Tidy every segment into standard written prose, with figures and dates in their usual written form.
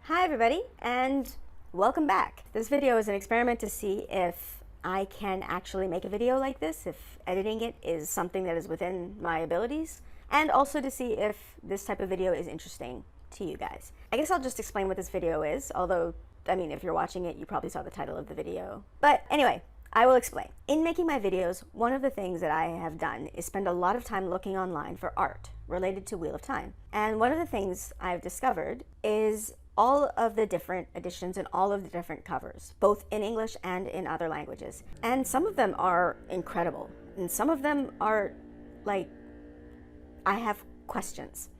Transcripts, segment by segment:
Hi everybody, and welcome back. This video is an experiment to see if I can actually make a video like this, if editing it is something that is within my abilities, and also to see if this type of video is interesting to you guys. I guess I'll just explain what this video is, although, I mean, if you're watching it, you probably saw the title of the video. But anyway, I will explain. In making my videos, one of the things that I have done is spend a lot of time looking online for art related to Wheel of Time. And one of the things I've discovered is all of the different editions and all of the different covers, both in English and in other languages. And some of them are incredible, and some of them are like, I have questions.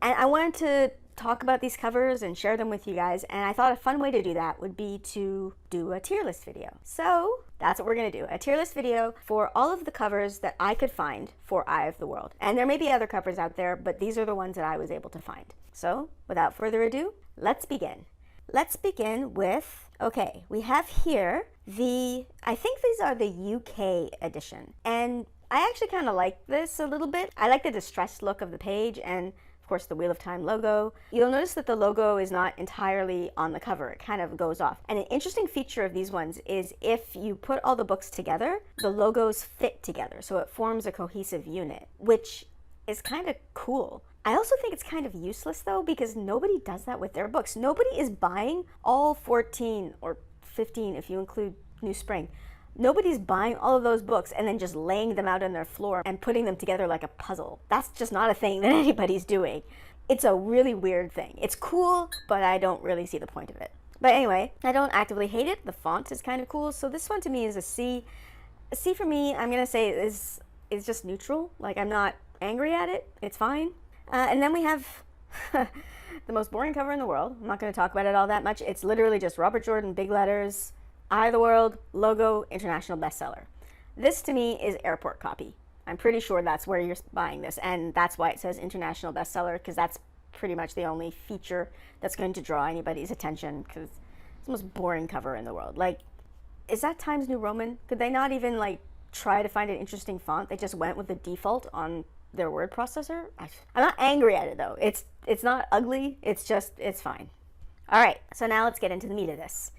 And I wanted to talk about these covers and share them with you guys, and I thought a fun way to do that would be to do a tier list video. So that's what we're gonna do, a tier list video for all of the covers that I could find for Eye of the World. And there may be other covers out there, but these are the ones that I was able to find. So without further ado, let's begin. Let's begin with, okay, we have here I think these are the UK edition. And I actually kind of like this a little bit. I like the distressed look of the page and of course the Wheel of Time logo. You'll notice that the logo is not entirely on the cover. It kind of goes off. And an interesting feature of these ones is if you put all the books together, the logos fit together. So it forms a cohesive unit, which is kind of cool. I also think it's kind of useless though, because nobody does that with their books. Nobody is buying all 14 or 15 if you include New Spring. Nobody's buying all of those books and then just laying them out on their floor and putting them together like a puzzle. That's just not a thing that anybody's doing. It's a really weird thing. It's cool, but I don't really see the point of it. But anyway, I don't actively hate it. The font is kind of cool. So this one to me is a C. A C for me, I'm gonna say is just neutral. Like, I'm not angry at it. It's fine. And then we have the most boring cover in the world. I'm not going to talk about it all that much. It's literally just Robert Jordan, big letters, Eye of the World, logo, international bestseller. This to me is airport copy. I'm pretty sure that's where you're buying this, and that's why it says international bestseller, because that's pretty much the only feature that's going to draw anybody's attention, because it's the most boring cover in the world. Like, is that Times New Roman? Could they not even like try to find an interesting font? They just went with the default on their word processor. I'm not angry at it though. It's not ugly. It's fine. All right, so now let's get into the meat of this.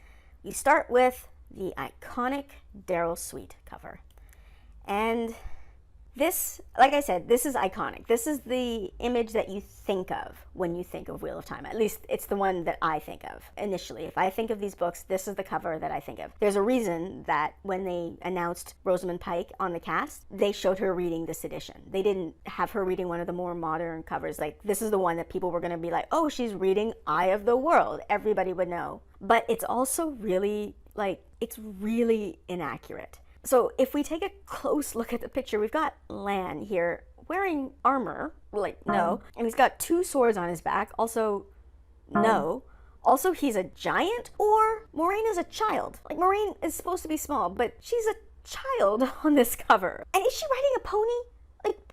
We start with the iconic Darrell Suite cover. And this, like I said, this is iconic. This is the image that you think of when you think of Wheel of Time. At least it's the one that I think of initially. If I think of these books, this is the cover that I think of. There's a reason that when they announced Rosamund Pike on the cast, they showed her reading this edition. They didn't have her reading one of the more modern covers. Like, this is the one that people were going to be like, oh, she's reading Eye of the World. Everybody would know. But it's also really, like, it's really inaccurate. So if we take a close look at the picture, we've got Lan here wearing armor, like, no, and he's got two swords on his back, also, no. Also, he's a giant, or Moraine is a child. Like, Moraine is supposed to be small, but she's a child on this cover. And is she riding a pony? Like,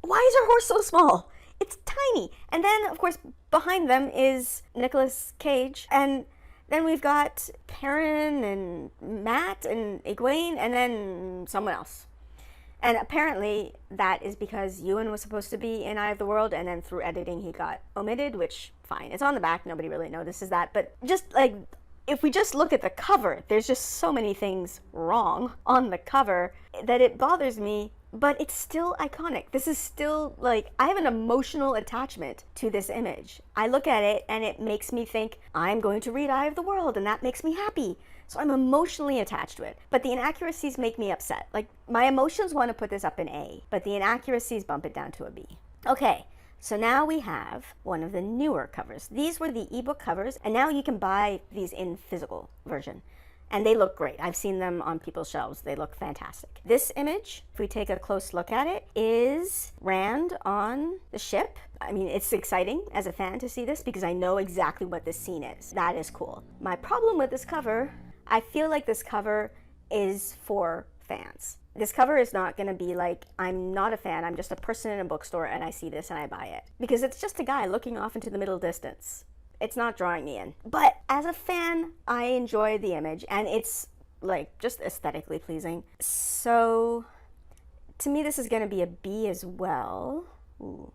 why is her horse so small? It's tiny. And then, of course, behind them is Nicolas Cage, and then we've got Perrin and Matt and Egwene, and then someone else. And apparently that is because Ewan was supposed to be in Eye of the World, and then through editing he got omitted, which, fine. It's on the back, nobody really notices that. But just like, if we just look at the cover, there's just so many things wrong on the cover that it bothers me. But it's still iconic. This is still, like, I have an emotional attachment to this image. I look at it and it makes me think, I'm going to read Eye of the World, and that makes me happy. So I'm emotionally attached to it. But the inaccuracies make me upset. Like, my emotions want to put this up in A, but the inaccuracies bump it down to a B. Okay, so now we have one of the newer covers. These were the ebook covers, and now you can buy these in physical version. And they look great. I've seen them on people's shelves. They look fantastic. This image, if we take a close look at it, is Rand on the ship. I mean, it's exciting as a fan to see this because I know exactly what this scene is. That is cool. My problem with this cover, I feel like this cover is for fans. This cover is not going to be like, I'm not a fan, I'm just a person in a bookstore and I see this and I buy it. Because it's just a guy looking off into the middle distance. It's not drawing me in. But as a fan, I enjoy the image, and it's like just aesthetically pleasing. So to me, this is going to be a B as well. Ooh.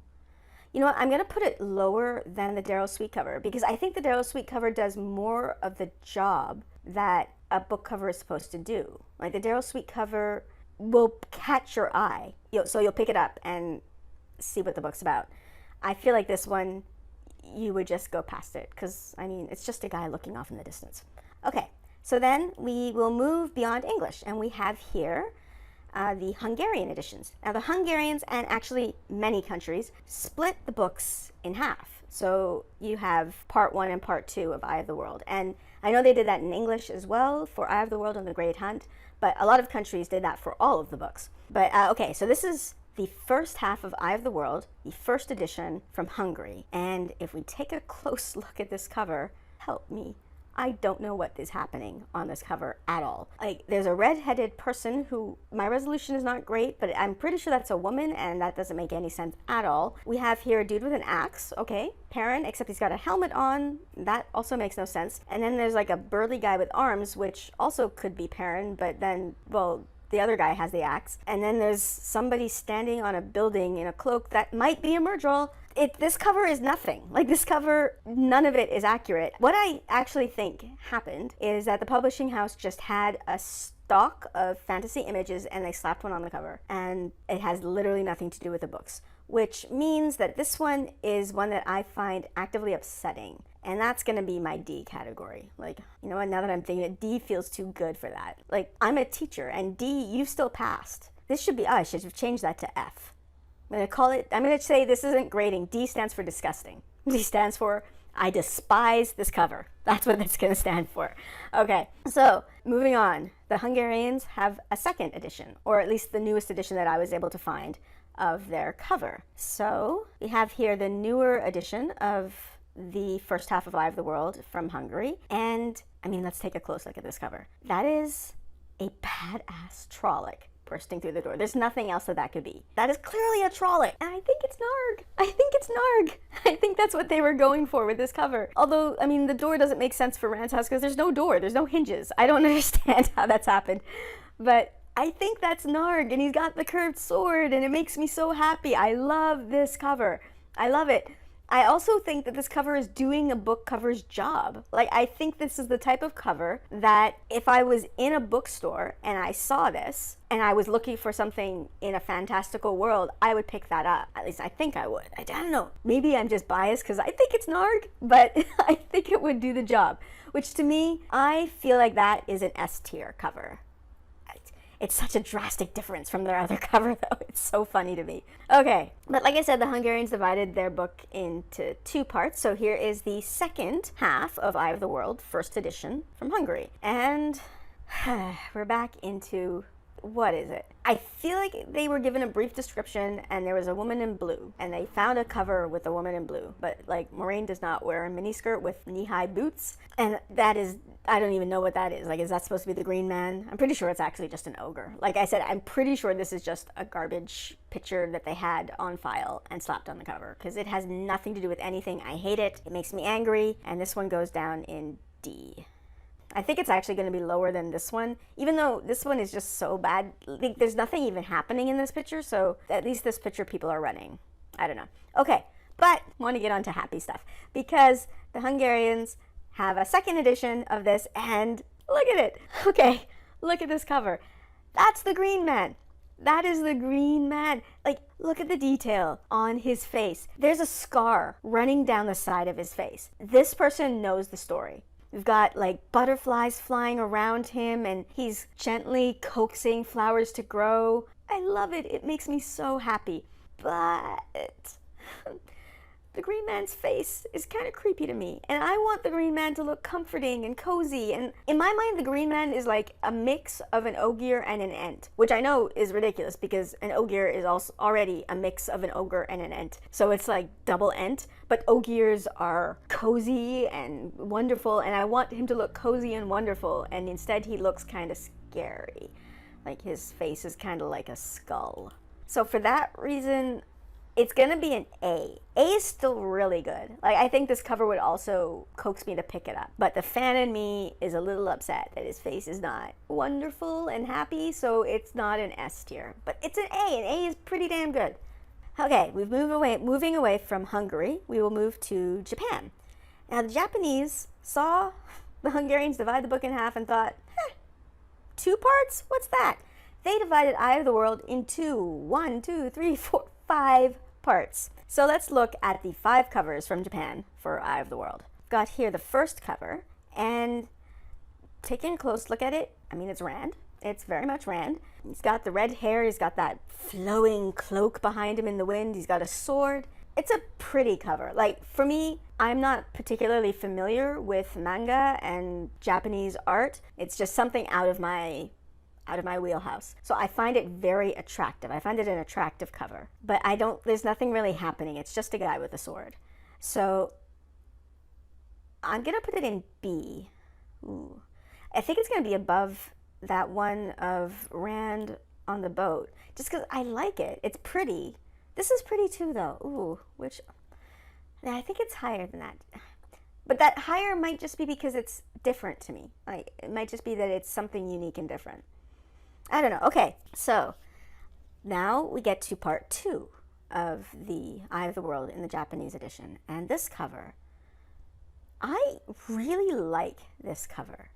You know what, I'm gonna put it lower than the Darrell Sweet cover because I think the Darrell Sweet cover does more of the job that a book cover is supposed to do. Like the Darrell Sweet cover will catch your eye. So you'll pick it up and see what the book's about. I feel like this one, you would just go past it because, I mean, it's just a guy looking off in the distance. Okay, so then we will move beyond English and we have here the Hungarian editions. Now the Hungarians, and actually many countries, split the books in half. So you have part 1 and part 2 of Eye of the World. And I know they did that in English as well for Eye of the World and the Great Hunt, but a lot of countries did that for all of the books. But okay, so this is the first half of Eye of the World, the first edition from Hungary. And if we take a close look at this cover, help me, I don't know what is happening on this cover at all. Like, there's a red-headed person who, my resolution is not great, but I'm pretty sure that's a woman, and that doesn't make any sense at all. We have here a dude with an axe, okay, Perrin, except he's got a helmet on. That also makes no sense. And then there's like a burly guy with arms, which also could be Perrin, but then, well, the other guy has the axe. And then there's somebody standing on a building in a cloak that might be a Murdrell. This cover is nothing. Like, this cover, none of it is accurate. What I actually think happened is that the publishing house just had a stock of fantasy images and they slapped one on the cover. And it has literally nothing to do with the books, which means that this one is one that I find actively upsetting. And that's gonna be my D category. Like, you know what, now that I'm thinking it, D feels too good for that. Like, I'm a teacher and D, you still passed. This should be, I should have changed that to F. I'm gonna say this isn't grading. D stands for disgusting. D stands for I despise this cover. That's what that's gonna stand for. Okay, so moving on. The Hungarians have a second edition, or at least the newest edition that I was able to find of their cover. So we have here the newer edition of the first half of Eye of the World from Hungary. And I mean, let's take a close look at this cover. That is a badass Trolloc bursting through the door. There's nothing else that could be. That is clearly a Trolloc. And I think it's Narg. I think it's Narg. I think that's what they were going for with this cover. Although, I mean, the door doesn't make sense for Rand's house because there's no door. There's no hinges. I don't understand how that's happened. But I think that's Narg, and he's got the curved sword, and it makes me so happy. I love this cover. I love it. I also think that this cover is doing a book cover's job. Like, I think this is the type of cover that if I was in a bookstore and I saw this and I was looking for something in a fantastical world, I would pick that up. At least I think I would. I don't know. Maybe I'm just biased because I think it's Narg, but I think it would do the job. Which to me, I feel like that is an S tier cover. It's such a drastic difference from their other cover, though. It's so funny to me. Okay, but like I said, the Hungarians divided their book into 2 parts. So here is the second half of Eye of the World, first edition from Hungary. And we're back into, what is it? I feel like they were given a brief description and there was a woman in blue. And they found a cover with a woman in blue. But like, Moraine does not wear a miniskirt with knee-high boots. And that is, I don't even know what that is. Like, is that supposed to be the Green Man? I'm pretty sure it's actually just an ogre. Like I said, I'm pretty sure this is just a garbage picture that they had on file and slapped on the cover. Because it has nothing to do with anything. I hate it. It makes me angry. And this one goes down in D. I think it's actually going to be lower than this one, even though this one is just so bad. Like, there's nothing even happening in this picture, so at least this picture people are running. I don't know. Okay, but I want to get on to happy stuff because the Hungarians have a second edition of this, and look at it. Okay, look at this cover. That's the Green Man. That is the Green Man. Like, look at the detail on his face. There's a scar running down the side of his face. This person knows the story. We've got like butterflies flying around him and he's gently coaxing flowers to grow. I love it. It makes me so happy. But the Green Man's face is kind of creepy to me. And I want the Green Man to look comforting and cozy. And in my mind, the Green Man is like a mix of an ogier and an ent, which I know is ridiculous because an ogier is also already a mix of an ogre and an ent. So it's like double ent. But ogiers are cozy and wonderful. And I want him to look cozy and wonderful. And instead he looks kind of scary. Like his face is kind of like a skull. So for that reason, it's gonna be an A. A is still really good. Like, I think this cover would also coax me to pick it up. But the fan in me is a little upset that his face is not wonderful and happy, so it's not an S tier. But it's an A. An A is pretty damn good. Okay, moving away from Hungary, we will move to Japan. Now the Japanese saw the Hungarians divide the book in half and thought, 2 parts? What's that? They divided Eye of the World into 1, 2, 3, 4, 5 parts. So let's look at the 5 covers from Japan for Eye of the World. Got here the first cover, and taking a close look at it, I mean, it's Rand. It's very much Rand. He's got the red hair, he's got that flowing cloak behind him in the wind, he's got a sword. It's a pretty cover. Like, for me, I'm not particularly familiar with manga and Japanese art. It's just something out of my wheelhouse. So I find it very attractive. I find it an attractive cover. But there's nothing really happening. It's just a guy with a sword. So I'm gonna put it in B. Ooh. I think it's gonna be above that one of Rand on the boat, just because I like it. It's pretty. This is pretty too, though. Ooh, I think it's higher than that. But that higher might just be because it's different to me. Like, it might just be that it's something unique and different. I don't know. Okay, so now we get to part 2 of the Eye of the World in the Japanese edition. And this cover, I really like this cover.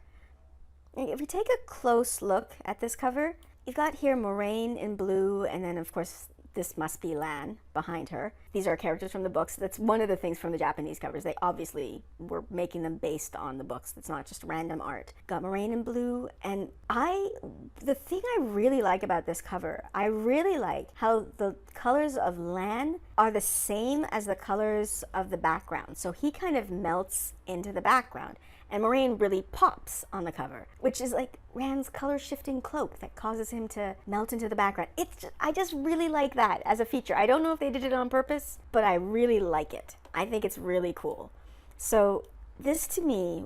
If you take a close look at this cover, you've got here Moraine in blue, and then of course this must be Lan behind her. These are characters from the books. That's one of the things from the Japanese covers. They obviously were making them based on the books. It's not just random art. Got Moraine in blue, and the thing I really like about this cover, I really like how the colors of Lan are the same as the colors of the background. So he kind of melts into the background. And Moraine really pops on the cover, which is like Rand's color-shifting cloak that causes him to melt into the background. I just really like that as a feature. I don't know if they did it on purpose, but I really like it. I think it's really cool. So this to me,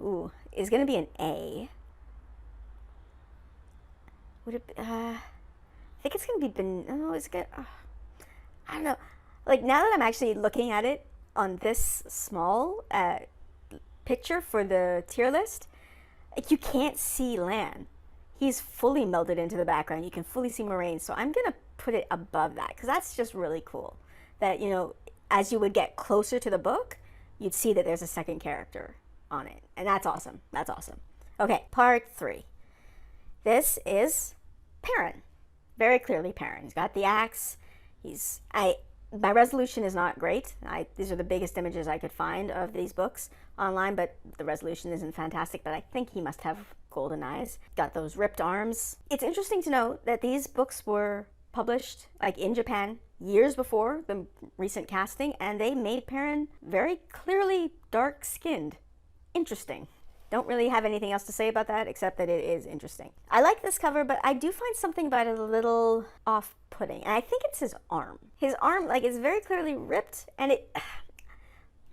is going to be an A. Would it? I think it's going to be. No, it's going. I don't know. Like, now that I'm actually looking at it on this small picture for the tier list, like, you can't see Lan. He's fully melted into the background. You can fully see Moraine. So I'm gonna put it above that because that's just really cool. That, you know, as you would get closer to the book, you'd see that there's a second character on it, and that's awesome. That's awesome. Okay, part 3. This is Perrin. Very clearly Perrin. He's got the axe. My resolution is not great. These are the biggest images I could find of these books online, but the resolution isn't fantastic, but I think he must have golden eyes. Got those ripped arms. It's interesting to note that these books were published like in Japan years before the recent casting, and they made Perrin very clearly dark-skinned. Interesting. Don't really have anything else to say about that except that it is interesting. I like this cover, but I do find something about it a little off-putting, and I think it's his arm. His arm, like, is very clearly ripped, and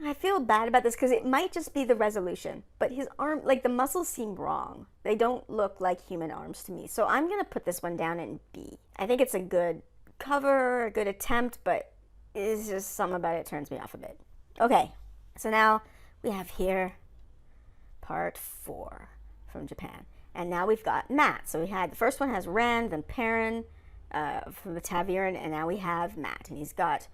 I feel bad about this because it might just be the resolution, but his arm, like, the muscles seem wrong. They don't look like human arms to me, so I'm gonna put this one down in B. I think it's a good cover, a good attempt, but it's just something about it turns me off a bit. Okay, so now we have here part 4 from Japan. And now we've got Matt. So we had, the first one has Rand, then Perrin from the Taviran, and now we have Matt. And he's got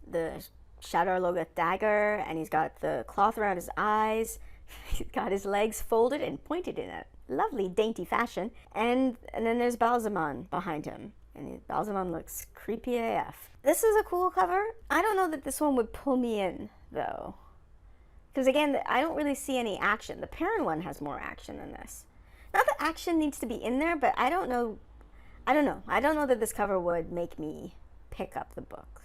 the Shadar Logoth dagger, and he's got the cloth around his eyes. He's got his legs folded and pointed in a lovely, dainty fashion. And then there's Balsamon behind him. And Balsamon looks creepy AF. This is a cool cover. I don't know that this one would pull me in, though. Because again, I don't really see any action. The Perrin one has more action than this. Not that action needs to be in there, but I don't know. I don't know that this cover would make me pick up the book.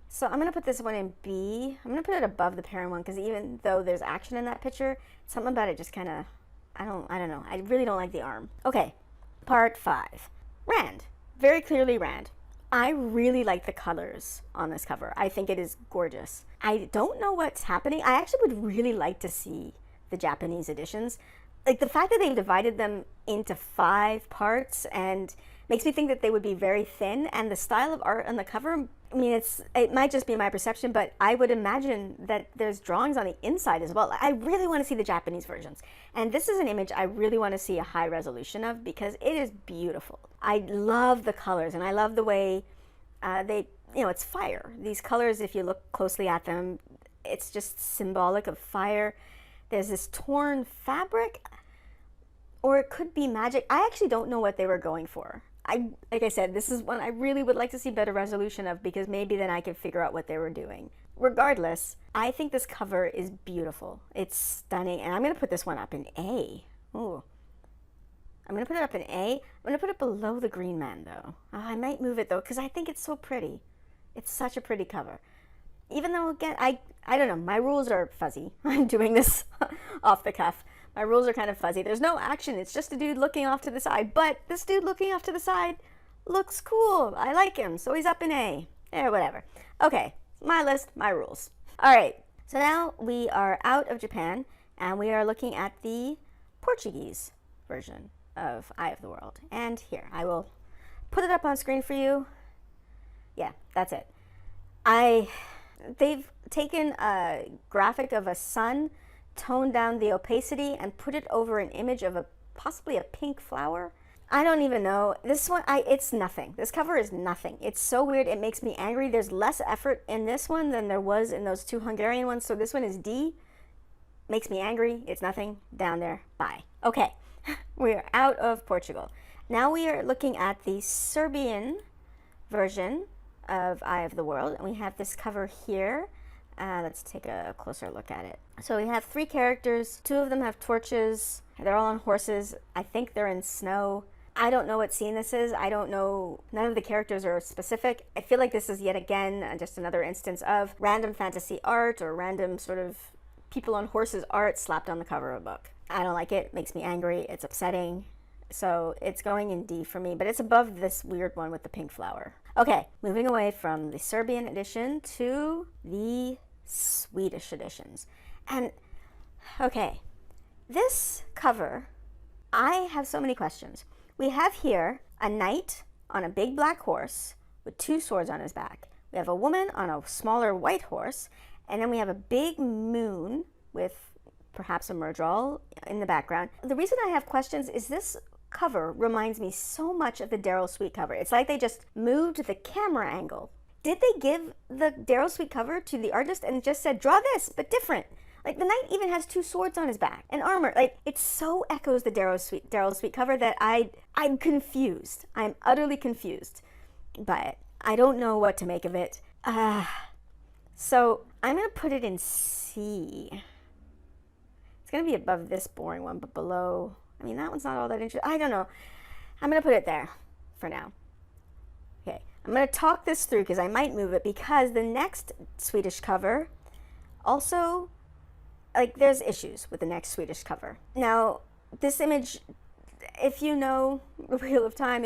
So I'm going to put this one in B. I'm going to put it above the Perrin one because even though there's action in that picture, something about it just kind of, I don't know. I really don't like the arm. Okay, part 5. Rand. Very clearly Rand. I really like the colors on this cover. I think it is gorgeous. I don't know what's happening. I actually would really like to see the Japanese editions. Like, the fact that they've divided them into 5 parts and makes me think that they would be very thin, and the style of art on the cover, I mean, it might just be my perception, but I would imagine that there's drawings on the inside as well. I really want to see the Japanese versions. And this is an image I really want to see a high resolution of because it is beautiful. I love the colors, and I love the way you know, it's fire. These colors, if you look closely at them, it's just symbolic of fire. There's this torn fabric, or it could be magic. I actually don't know what they were going for. Like I said, this is one I really would like to see better resolution of, because maybe then I can figure out what they were doing. Regardless, I think this cover is beautiful. It's stunning, and I'm going to put this one up in A. Ooh. I'm going to put it up in A. I'm going to put it below the Green Man, though. Oh, I might move it, though, because I think it's so pretty. It's such a pretty cover. Even though, again, I don't know. My rules are fuzzy. I'm doing this off the cuff. My rules are kind of fuzzy. There's no action. It's just a dude looking off to the side. But this dude looking off to the side looks cool. I like him, so he's up in A. Whatever. Okay, my list, my rules. All right, so now we are out of Japan, and we are looking at the Portuguese version of Eye of the World. And here, I will put it up on screen for you. Yeah, that's it. They've taken a graphic of a sun, toned down the opacity, and put it over an image of possibly a pink flower. I don't even know. This one, it's nothing. This cover is nothing. It's so weird, it makes me angry. There's less effort in this one than there was in those two Hungarian ones, so this one is D. Makes me angry. It's nothing. Down there. Bye. Okay. We're out of Portugal. Now we are looking at the Serbian version of Eye of the World, and we have this cover here. Let's take a closer look at it. So we have 3 characters. 2 of them have torches. They're all on horses. I think they're in snow. I don't know what scene this is. I don't know. None of the characters are specific. I feel like this is yet again just another instance of random fantasy art or random sort of people on horses art slapped on the cover of a book. I don't like it. It makes me angry. It's upsetting. So it's going in D for me, but it's above this weird one with the pink flower. Okay, moving away from the Serbian edition to the Swedish editions. And okay, this cover, I have so many questions. We have here a knight on a big black horse with 2 swords on his back. We have a woman on a smaller white horse, and then we have a big moon with perhaps a Murdral in the background. The reason I have questions is this cover reminds me so much of the Darrell Sweet cover. It's like they just moved the camera angle. Did they give the Darrell Sweet cover to the artist and just said, draw this, but different? Like, the knight even has 2 swords on his back and armor. Like, it so echoes the Darrell Sweet cover that I'm confused. I'm utterly confused by it. I don't know what to make of it. So I'm going to put it in C. It's going to be above this boring one, but below. I mean, that one's not all that interesting. I don't know. I'm going to put it there for now. Okay, I'm going to talk this through because I might move it, because the next Swedish cover also, like, there's issues with the next Swedish cover. Now, this image, if you know the Wheel of Time,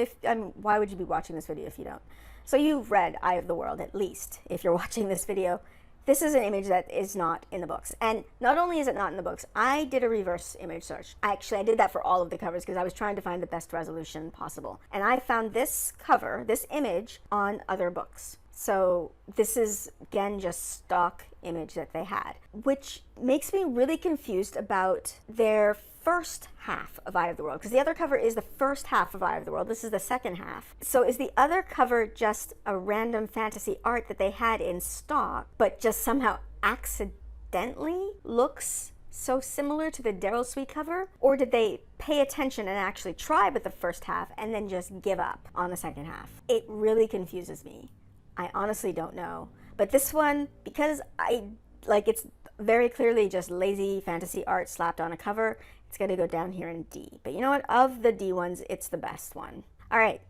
why would you be watching this video if you don't? So you've read Eye of the World, at least, if you're watching this video. This is an image that is not in the books. And not only is it not in the books, I did a reverse image search. I did that for all of the covers because I was trying to find the best resolution possible. And I found this cover, this image, on other books. So this is, again, just stock image that they had, which makes me really confused about their first half of Eye of the World, because the other cover is the first half of Eye of the World. This is the second half. So is the other cover just a random fantasy art that they had in stock, but just somehow accidentally looks so similar to the Darrell Sweet cover? Or did they pay attention and actually try with the first half and then just give up on the second half? It really confuses me. I honestly don't know. But this one, because it's very clearly just lazy fantasy art slapped on a cover, it's going to go down here in D. But you know what? Of the D ones, it's the best one. All right.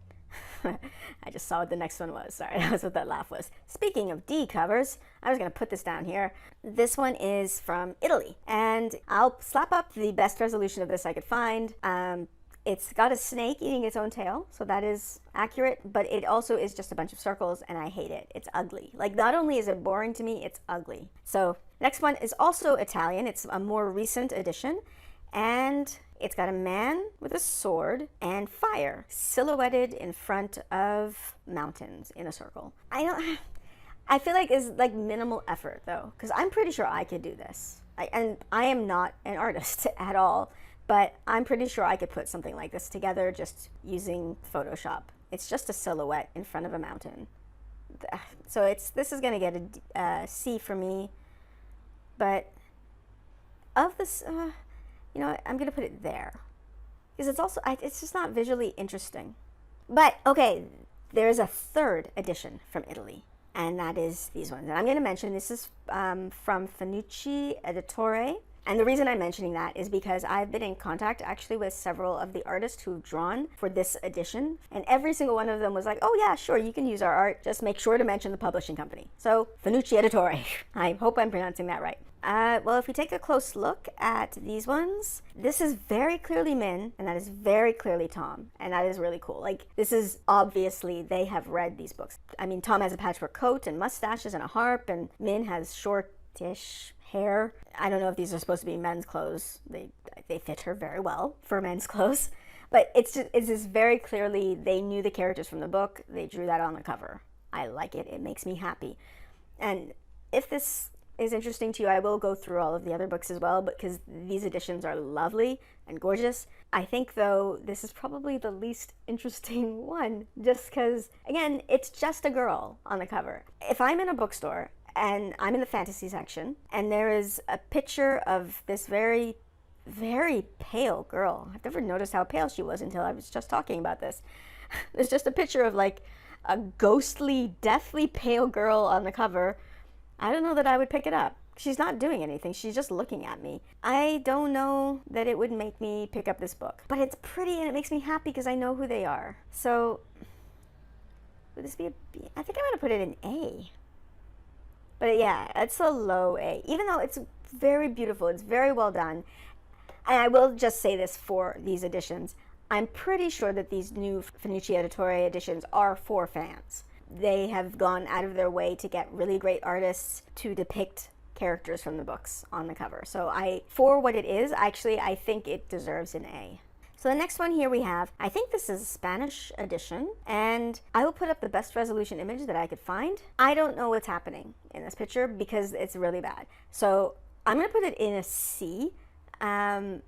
I just saw what the next one was. Sorry, that was what that laugh was. Speaking of D covers, I was going to put this down here. This one is from Italy, and I'll slap up the best resolution of this I could find. It's got a snake eating its own tail, so that is accurate, but it also is just a bunch of circles, and I hate it. It's ugly. Like, not only is it boring to me, it's ugly. So next one is also Italian. It's a more recent edition, and it's got a man with a sword and fire silhouetted in front of mountains in a circle. I feel like it's like minimal effort though, because I'm pretty sure I could do this. And I am not an artist at all, but I'm pretty sure I could put something like this together just using Photoshop. It's just a silhouette in front of a mountain. so this is gonna get a C for me, but of this, you know what, I'm gonna put it there because it's also it's just not visually interesting. But okay, there's a third edition from Italy, and that is these ones. And I'm gonna mention this is from Finucci Editore. And the reason I'm mentioning that is because I've been in contact actually with several of the artists who've drawn for this edition, and every single one of them was like, oh yeah, sure, you can use our art, just make sure to mention the publishing company. So, Finucci Editore. I hope I'm pronouncing that right. Well, if we take a close look at these ones, this is very clearly Min, and that is very clearly Tom, and that is really cool. Like, this is obviously, they have read these books. I mean, Tom has a patchwork coat and mustaches and a harp, and Min has shortish hair. I don't know if these are supposed to be men's clothes. They fit her very well for men's clothes, but it's just very clearly they knew the characters from the book. They drew that on the cover. I like it. It makes me happy. And if this is interesting to you, I will go through all of the other books as well, because these editions are lovely and gorgeous. I think though this is probably the least interesting one, just because again, it's just a girl on the cover. If I'm in a bookstore and I'm in the fantasy section, and there is a picture of this very, very pale girl. I've never noticed how pale she was until I was just talking about this. There's just a picture of like a ghostly, deathly pale girl on the cover. I don't know that I would pick it up. She's not doing anything. She's just looking at me. I don't know that it would make me pick up this book. But it's pretty and it makes me happy because I know who they are. So, would this be a B? I think I'm going to put it in A. But yeah, it's a low A, even though it's very beautiful, it's very well done. And I will just say this for these editions, I'm pretty sure that these new Finucci Editore editions are for fans. They have gone out of their way to get really great artists to depict characters from the books on the cover. So for what it is, actually, I think it deserves an A. So the next one here we have, I think this is a Spanish edition, and I will put up the best resolution image that I could find. I don't know what's happening in this picture because it's really bad. So I'm gonna put it in a C. The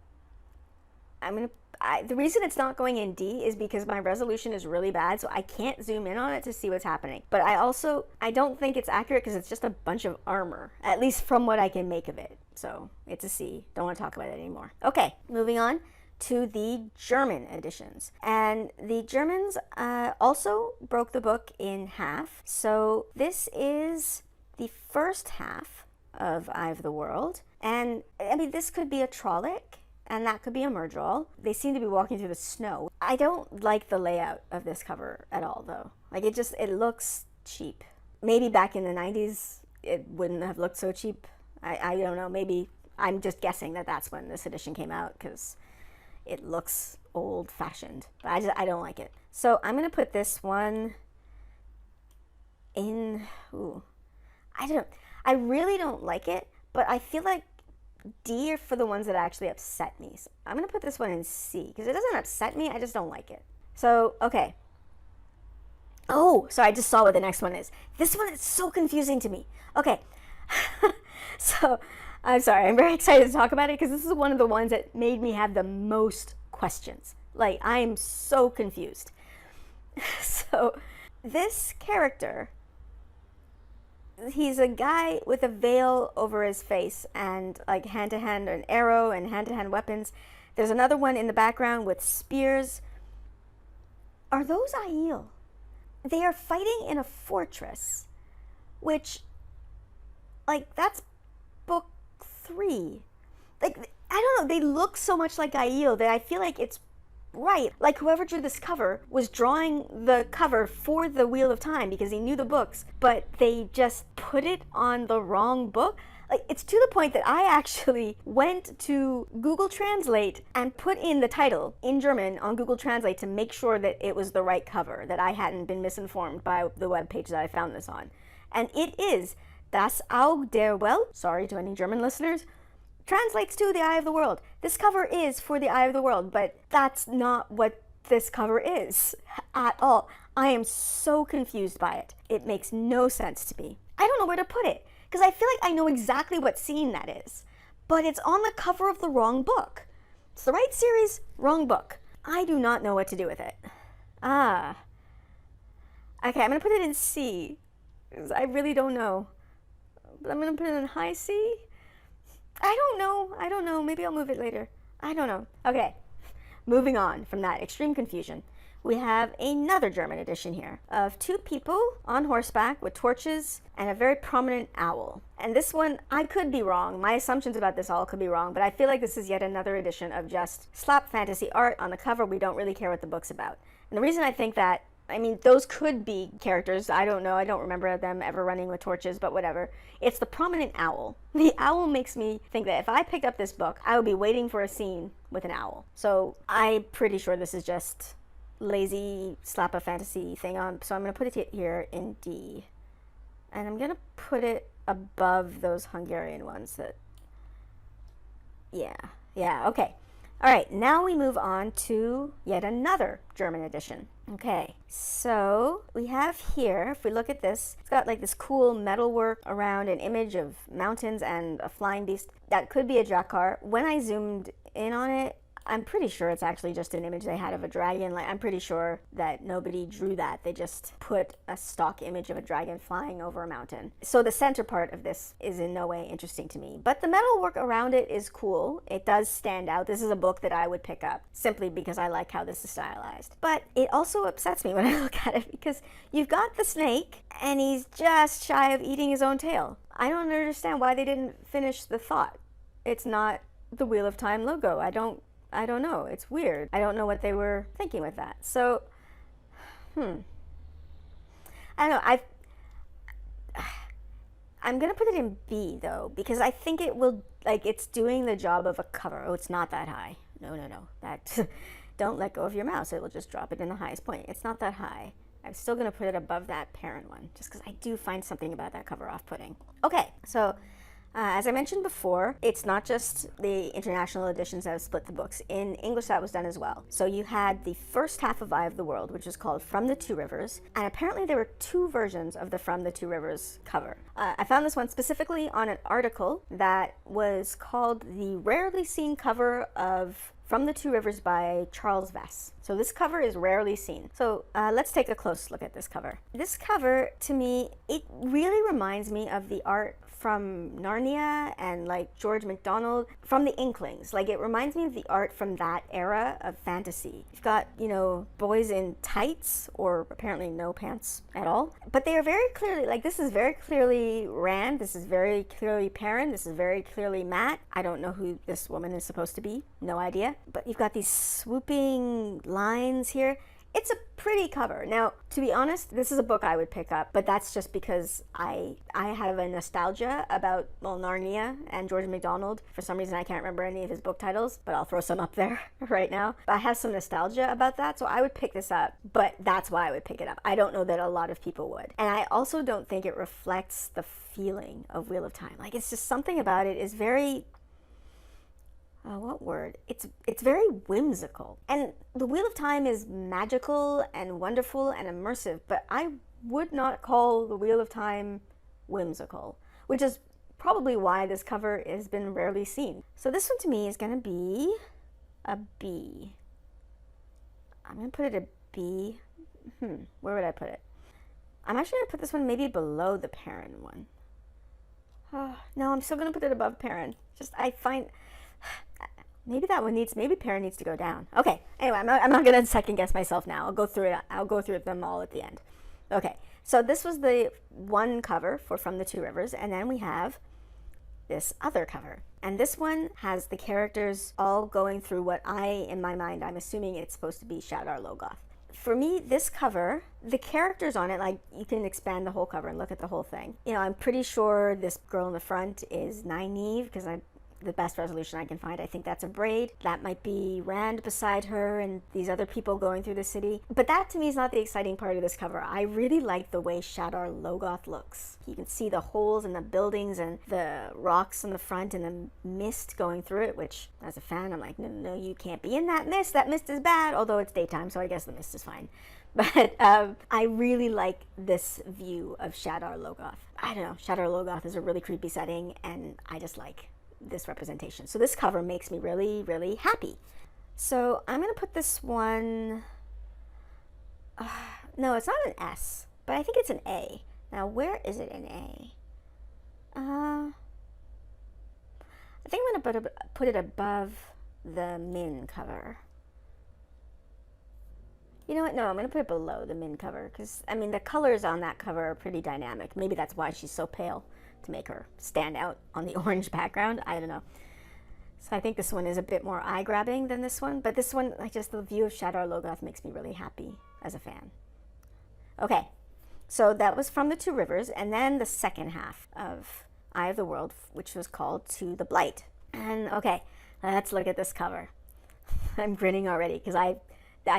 reason it's not going in D is because my resolution is really bad, so I can't zoom in on it to see what's happening. But I don't think it's accurate because it's just a bunch of armor, at least from what I can make of it. So it's a C. Don't want to talk about it anymore. Okay, moving on to the German editions. And the Germans also broke the book in half. So this is the first half of Eye of the World. And I mean, this could be a Trolloc, and that could be a Myrddraal. They seem to be walking through the snow. I don't like the layout of this cover at all, though. Like, it looks cheap. Maybe back in the 90s, it wouldn't have looked so cheap. I don't know, maybe I'm just guessing that that's when this edition came out, because it looks old-fashioned, but I don't like it. So I'm gonna put this one in, I really don't like it, but I feel like D are for the ones that actually upset me. So I'm gonna put this one in C, because it doesn't upset me, I just don't like it. So, okay. Oh, so I just saw what the next one is. This one is so confusing to me. Okay, so, I'm sorry, I'm very excited to talk about it because this is one of the ones that made me have the most questions. Like, I am so confused. So, this character, he's a guy with a veil over his face and like hand-to-hand an arrow and hand-to-hand weapons. There's another one in the background with spears. Are those Aiel? They are fighting in a fortress, which, like, that's book 3. Like, I don't know, they look so much like Aiel that I feel like it's right. Like, whoever drew this cover was drawing the cover for the Wheel of Time because he knew the books, but they just put it on the wrong book. Like, it's to the point that I actually went to Google Translate and put in the title in German on Google Translate to make sure that it was the right cover, that I hadn't been misinformed by the webpage that I found this on. And it is Das Auge der Welt, sorry to any German listeners, translates to the Eye of the World. This cover is for the Eye of the World, but that's not what this cover is at all. I am so confused by it. It makes no sense to me. I don't know where to put it, because I feel like I know exactly what scene that is, but it's on the cover of the wrong book. It's the right series, wrong book. I do not know what to do with it. Okay, I'm gonna put it in C. I really don't know. But I'm gonna put it in high C. I don't know. Maybe I'll move it later. I don't know. Okay, moving on from that extreme confusion. We have another German edition here of two people on horseback with torches and a very prominent owl. And this one, I could be wrong. My assumptions about this all could be wrong, but I feel like this is yet another edition of just slap fantasy art on the cover. We don't really care what the book's about. And the reason I think that, I mean, those could be characters. I don't know. I don't remember them ever running with torches, but whatever. It's the prominent owl. The owl makes me think that if I picked up this book, I would be waiting for a scene with an owl. So I'm pretty sure this is just lazy slap a fantasy thing on. So I'm going to put it here in D. And I'm going to put it above those Hungarian ones that, yeah, okay. All right, now we move on to yet another German edition. Okay, so we have here, if we look at this, it's got like this cool metalwork around an image of mountains and a flying beast. That could be a drakkar. When I zoomed in on it, I'm pretty sure it's actually just an image they had of a dragon. Like, I'm pretty sure that nobody drew that. They just put a stock image of a dragon flying over a mountain. So the center part of this is in no way interesting to me. But the metalwork around it is cool. It does stand out. This is a book that I would pick up simply because I like how this is stylized. But it also upsets me when I look at it because you've got the snake and he's just shy of eating his own tail. I don't understand why they didn't finish the thought. It's not the Wheel of Time logo. I don't know. It's weird. I don't know what they were thinking with that. So, I don't know. I'm going to put it in B, though, because I think it will, like, it's doing the job of a cover. Oh, it's not that high. No. That, don't let go of your mouse. It will just drop it in the highest point. It's not that high. I'm still going to put it above that parent one, just because I do find something about that cover off-putting. Okay, so as I mentioned before, it's not just the international editions that have split the books. In English, that was done as well. So you had the first half of Eye of the World, which was called From the Two Rivers, and apparently there were two versions of the From the Two Rivers cover. I found this one specifically on an article that was called The Rarely Seen Cover of From the Two Rivers by Charles Vess. So this cover is rarely seen. So let's take a close look at this cover. This cover, to me, it really reminds me of the art from Narnia and like George MacDonald, from the Inklings. Like, it reminds me of the art from that era of fantasy. You've got, you know, boys in tights, or apparently no pants at all. But they are very clearly, like, this is very clearly Rand, this is very clearly Perrin, this is very clearly Matt. I don't know who this woman is supposed to be, no idea. But you've got these swooping lines here. It's a pretty cover. Now, to be honest, this is a book I would pick up, but that's just because I have a nostalgia about, well, Narnia and George MacDonald. For some reason, I can't remember any of his book titles, but I'll throw some up there right now. But I have some nostalgia about that, so I would pick this up, but that's why I would pick it up. I don't know that a lot of people would. And I also don't think it reflects the feeling of Wheel of Time. Like, it's just something about it is very... what word? It's very whimsical. And the Wheel of Time is magical and wonderful and immersive, but I would not call the Wheel of Time whimsical, which is probably why this cover has been rarely seen. So this one to me is going to be a B. I'm going to put it a B. Where would I put it? I'm actually going to put this one maybe below the Perrin one. No, I'm still going to put it above Perrin. Just, I find... Maybe that one needs, maybe Perrin needs to go down. Okay, anyway, I'm not gonna second guess myself now. I'll go through them all at the end. Okay, so this was the one cover for From the Two Rivers, and then we have this other cover. And this one has the characters all going through what in my mind, I'm assuming it's supposed to be Shadar Logoth. For me, this cover, the characters on it, like, you can expand the whole cover and look at the whole thing. You know, I'm pretty sure this girl in the front is Nynaeve, because the best resolution I can find, I think that's a braid. That might be Rand beside her and these other people going through the city. But that to me is not the exciting part of this cover. I really like the way Shadar Logoth looks. You can see the holes in the buildings and the rocks in the front and the mist going through it, which as a fan, I'm like, no, you can't be in that mist. That mist is bad, although it's daytime, so I guess the mist is fine. But I really like this view of Shadar Logoth. I don't know, Shadar Logoth is a really creepy setting, and I just like this representation. So this cover makes me really, really happy. So I'm going to put this one, no, it's not an S, but I think it's an A, Now, where is it in A? I think I'm going to put it above the Min cover. You know what? No, I'm going to put it below the Min cover because, I mean, the colors on that cover are pretty dynamic. Maybe that's why she's so pale, to make her stand out on the orange background. I don't know. So I think this one is a bit more eye-grabbing than this one, but this one, like, just the view of Shadar Logoth makes me really happy as a fan. Okay, so that was from the Two Rivers, and then the second half of Eye of the World, which was called To the Blight. And okay, let's look at this cover. I'm grinning already because I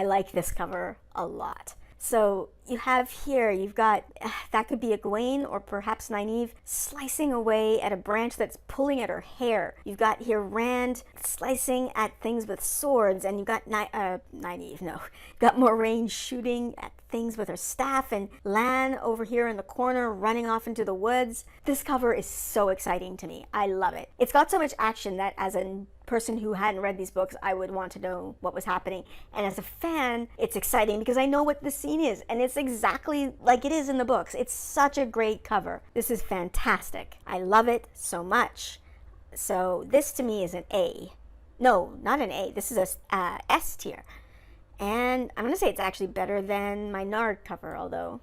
like this cover a lot. So you have here, you've got, that could be Egwene or perhaps Nynaeve slicing away at a branch that's pulling at her hair. You've got here Rand slicing at things with swords, and you've got Nynaeve, no, got Moraine shooting at things with her staff, and Lan over here in the corner running off into the woods. This cover is so exciting to me. I love it. It's got so much action that as a person who hadn't read these books, I would want to know what was happening. And as a fan, it's exciting because I know what the scene is, and it's exactly like it is in the books. It's such a great cover. This is fantastic. I love it so much. So this to me is an A. No, not an A. This is a S tier. And I'm going to say it's actually better than my Nard cover, although,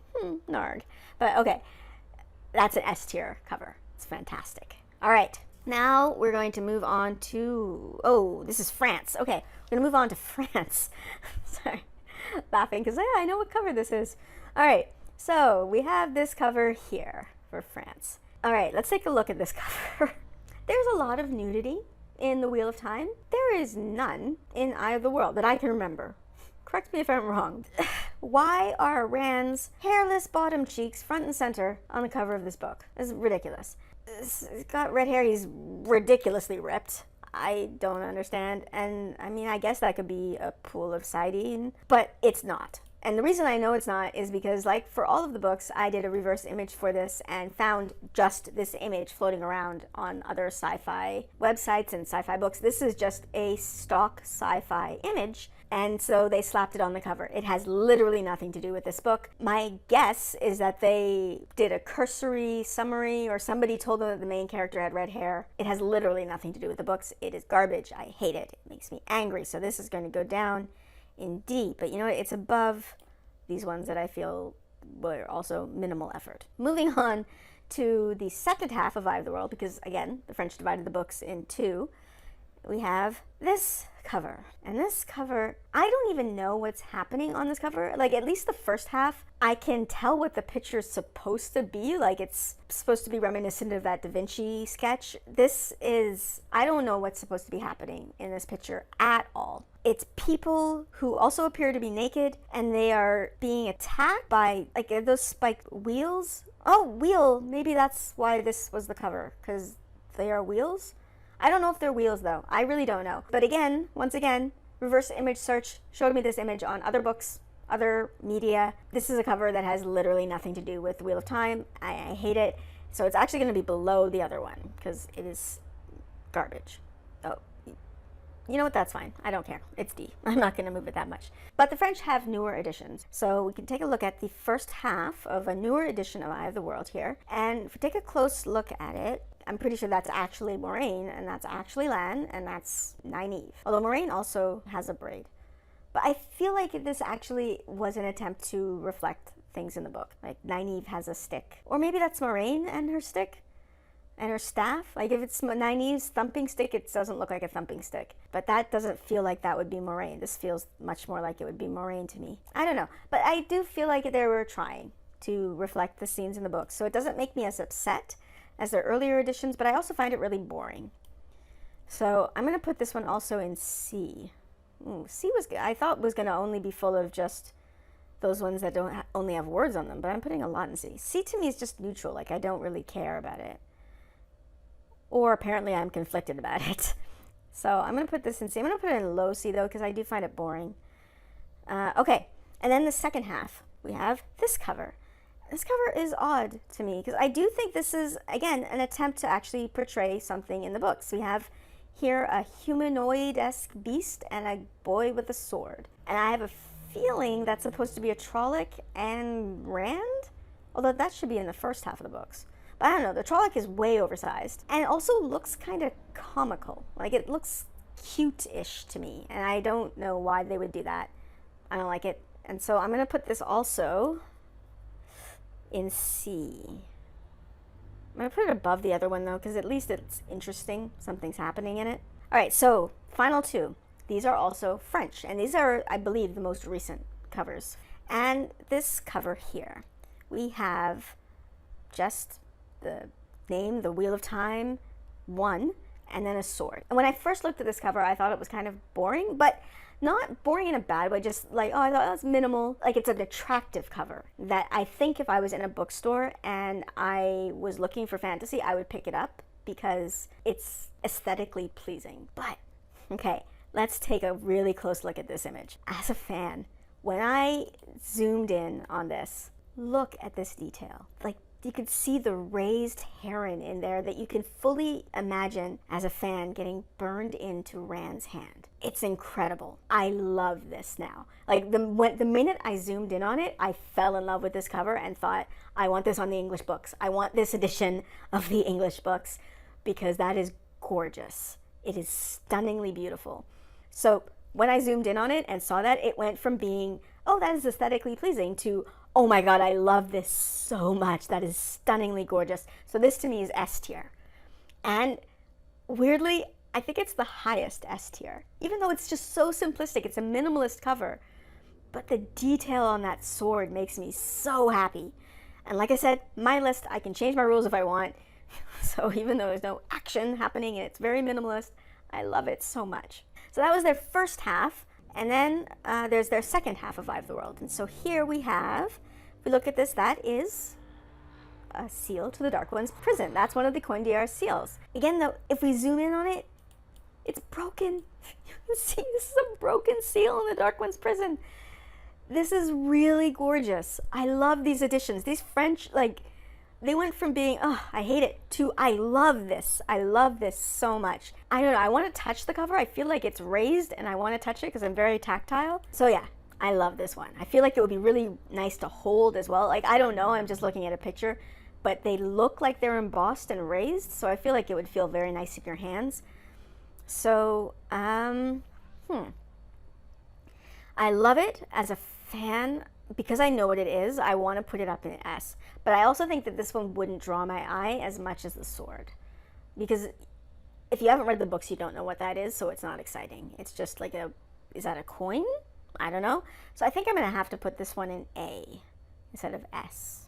Nard. But okay, that's an S tier cover. It's fantastic. All right. Now we're going to move on to, oh, this is France. Okay, we're going to move on to France. Sorry, laughing because I know what cover this is. All right, so we have this cover here for France. All right, let's take a look at this cover. There's a lot of nudity in The Wheel of Time. There is none in Eye of the World that I can remember. Correct me if I'm wrong. Why are Rand's hairless bottom cheeks front and center on the cover of this book? It's ridiculous. He's got red hair, he's ridiculously ripped. I don't understand, and I mean, I guess that could be a pool of siding, but it's not. And the reason I know it's not is because, like, for all of the books, I did a reverse image for this and found just this image floating around on other sci-fi websites and sci-fi books. This is just a stock sci-fi image, and so they slapped it on the cover. It has literally nothing to do with this book. My guess is that they did a cursory summary, or somebody told them that the main character had red hair. It has literally nothing to do with the books. It is garbage. I hate it. It makes me angry. So this is going to go down in D, but you know what? It's above these ones that I feel were also minimal effort. Moving on to the second half of Eye of the World, because again, the French divided the books in two, we have this cover. And this cover, I don't even know what's happening on this cover. Like, at least the first half, I can tell what the picture's supposed to be. Like, it's supposed to be reminiscent of that Da Vinci sketch. This is, I don't know what's supposed to be happening in this picture at all. It's people who also appear to be naked, and they are being attacked by, like, those spiked wheels. Oh, wheel. Maybe that's why this was the cover, because they are wheels. I don't know if they're wheels, though. I really don't know. But again, once again, reverse image search showed me this image on other books, other media. This is a cover that has literally nothing to do with Wheel of Time. I hate it. So it's actually going to be below the other one because it is garbage. Oh, you know what? That's fine. I don't care. It's D. I'm not going to move it that much. But the French have newer editions. So we can take a look at the first half of a newer edition of Eye of the World here. And if we take a close look at it, I'm pretty sure that's actually Moraine, and that's actually Lan, and that's Nynaeve. Although Moraine also has a braid. But I feel like this actually was an attempt to reflect things in the book. Like, Nynaeve has a stick. Or maybe that's Moraine and her stick, and her staff. Like, if it's Nynaeve's thumping stick, it doesn't look like a thumping stick. But that doesn't feel like that would be Moraine. This feels much more like it would be Moraine to me. I don't know. But I do feel like they were trying to reflect the scenes in the book. So it doesn't make me as upset as their earlier editions, but I also find it really boring. So I'm going to put this one also in C. C was, I thought was going to only be full of just those ones that don't only have words on them, but I'm putting a lot in C. C to me is just neutral, like I don't really care about it. Or apparently I'm conflicted about it. So I'm going to put this in C. I'm going to put it in low C though, because I do find it boring. Okay, and then the second half, we have this cover. This cover is odd to me because I do think this is, again, an attempt to actually portray something in the books. We have here a humanoid-esque beast and a boy with a sword. And I have a feeling that's supposed to be a Trolloc and Rand, although that should be in the first half of the books. But I don't know, the Trolloc is way oversized, and it also looks kind of comical. Like, it looks cute-ish to me, and I don't know why they would do that. I don't like it. And so I'm going to put this also in C. I'm going to put it above the other one, though, because at least it's interesting. Something's happening in it. All right, so final two. These are also French, and these are, I believe, the most recent covers. And this cover here, we have just the name, the Wheel of Time, 1, and then a sword. And when I first looked at this cover, I thought it was kind of boring, but not boring in a bad way, just like, oh, I thought that was minimal. Like, it's an attractive cover that I think if I was in a bookstore and I was looking for fantasy, I would pick it up because it's aesthetically pleasing. But, okay, let's take a really close look at this image. As a fan, when I zoomed in on this, look at this detail. Like, you could see the raised heron in there that you can fully imagine as a fan getting burned into Rand's hand. It's incredible. I love this now. Like, the minute I zoomed in on it, I fell in love with this cover and thought, I want this on the English books. I want this edition of the English books because that is gorgeous. It is stunningly beautiful. So when I zoomed in on it and saw that, it went from being, oh, that is aesthetically pleasing, to, oh my God, I love this so much. That is stunningly gorgeous. So this to me is S tier. And weirdly, I think it's the highest S tier. Even though it's just so simplistic, it's a minimalist cover. But the detail on that sword makes me so happy. And like I said, my list, I can change my rules if I want. So even though there's no action happening and it's very minimalist, I love it so much. So that was their first half. And then there's their second half of Eye of the World. And so here we have, if we look at this, that is a seal to the Dark One's prison. That's one of the Coin d'Ar seals. Again, though, if we zoom in on it, it's broken. You can see this is a broken seal in the Dark One's prison. This is really gorgeous. I love these editions. These French, like, they went from being, oh, I hate it, to I love this. I love this so much. I don't know, I want to touch the cover. I feel like it's raised and I want to touch it because I'm very tactile. So yeah, I love this one. I feel like it would be really nice to hold as well. Like, I don't know, I'm just looking at a picture, but they look like they're embossed and raised, so I feel like it would feel very nice in your hands. So, I love it as a fan. Because I know what it is, I want to put it up in S. But I also think that this one wouldn't draw my eye as much as the sword. Because if you haven't read the books, you don't know what that is, so it's not exciting. It's just like a, is that a coin? I don't know. So I think I'm going to have to put this one in A instead of S.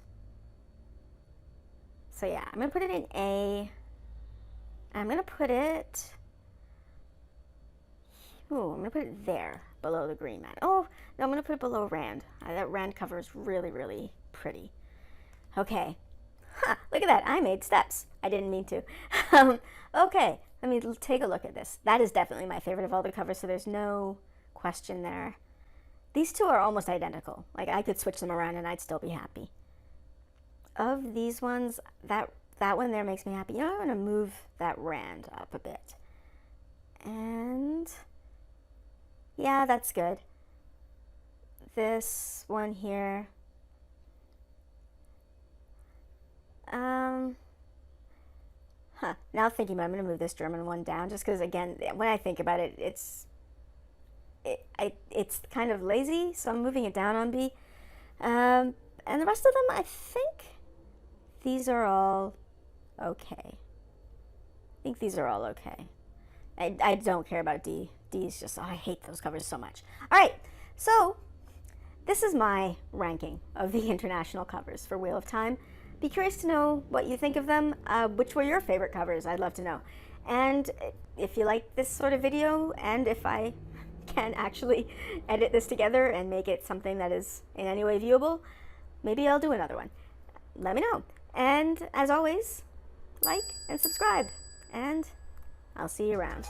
So yeah, I'm going to put it in A. I'm going to put it, I'm going to put it there, below the green mat. Oh, no, I'm going to put it below Rand. That Rand cover is really, really pretty. Okay. Look at that. I made steps. I didn't mean to. Okay, let me take a look at this. That is definitely my favorite of all the covers, so there's no question there. These two are almost identical. Like, I could switch them around and I'd still be happy. Of these ones, that one there makes me happy. You know, I'm going to move that Rand up a bit. And yeah, that's good. This one here, now thinking about it, I'm going to move this German one down just because, again, when I think about it, it's kind of lazy, so I'm moving it down on B. And the rest of them, I think these are all okay. I think these are all okay. I don't care about D. D's just, oh, I hate those covers so much. All right, so this is my ranking of the international covers for Wheel of Time. Be curious to know what you think of them. Which were your favorite covers? I'd love to know. And if you like this sort of video, and if I can actually edit this together and make it something that is in any way viewable, maybe I'll do another one. Let me know. And as always, like and subscribe, and I'll see you around.